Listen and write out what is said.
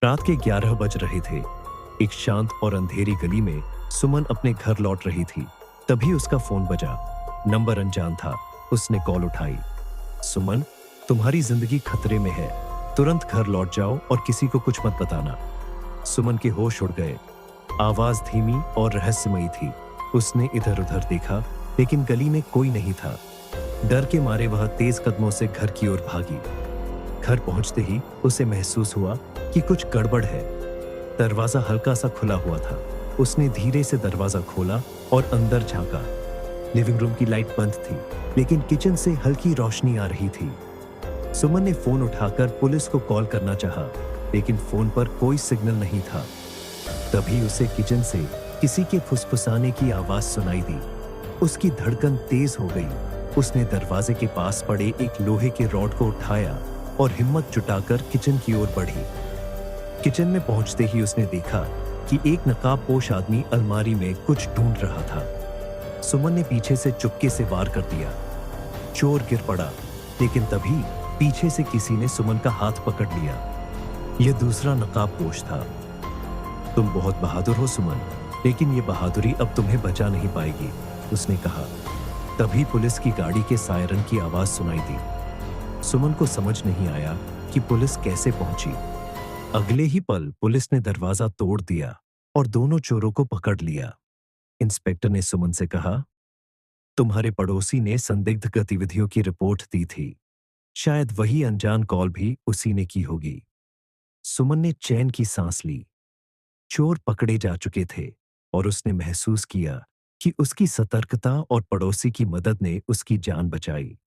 रात के 11 बज रहे थे। एक शांत और अंधेरी गली में सुमन अपने घर लौट रही थी। तभी उसका फोन बजा। नंबर अनजान था। उसने कॉल उठाई। सुमन, तुम्हारी जिंदगी खतरे में है। तुरंत घर लौट जाओ और किसी को कुछ मत बताना। सुमन के होश उड़ गए। आवाज धीमी और रहस्यमयी थी। उसने इधर उधर देखा, लेकिन गली में कोई नहीं था। डर के मारे वह तेज कदमों से घर की ओर भागी। घर पहुंचते ही उसे महसूस हुआ कि कुछ गड़बड़ है। दरवाजा हल्का सा खुला हुआ था। उसने धीरे से दरवाजा खोला और अंदर झांका। लिविंग रूम की लाइट बंद थी, लेकिन किचन से हल्की रोशनी आ रही थी। सुमन ने फोन उठाकर पुलिस को कॉल करना चाहा, लेकिन फोन पर कोई सिग्नल नहीं था। तभी उसे किचन से किसी के फुसफुसाने की आवाज सुनाई दी। उसकी धड़कन तेज हो गई। उसने दरवाजे के पास पड़े एक लोहे के रॉड को उठाया और हिम्मत जुटाकर किचन की ओर बढ़ी। किचन में पहुंचते ही उसने देखा कि एक नकाबपोश आदमी अलमारी में कुछ ढूंढ रहा था। सुमन ने पीछे से चुपके से वार कर दिया। चोर गिर पड़ा, लेकिन तभी पीछे से किसी ने सुमन का हाथ पकड़ लिया। यह दूसरा नकाबपोश था। तुम बहुत बहादुर हो सुमन, लेकिन यह बहादुरी अब तुम्हें बचा नहीं पाएगी, उसने कहा। तभी पुलिस की गाड़ी के सायरन की आवाज सुनाई दी। सुमन को समझ नहीं आया कि पुलिस कैसे पहुंची। अगले ही पल पुलिस ने दरवाजा तोड़ दिया और दोनों चोरों को पकड़ लिया। इंस्पेक्टर ने सुमन से कहा, तुम्हारे पड़ोसी ने संदिग्ध गतिविधियों की रिपोर्ट दी थी। शायद वही अनजान कॉल भी उसी ने की होगी। सुमन ने चैन की सांस ली। चोर पकड़े जा चुके थे और उसने महसूस किया कि उसकी सतर्कता और पड़ोसी की मदद ने उसकी जान बचाई।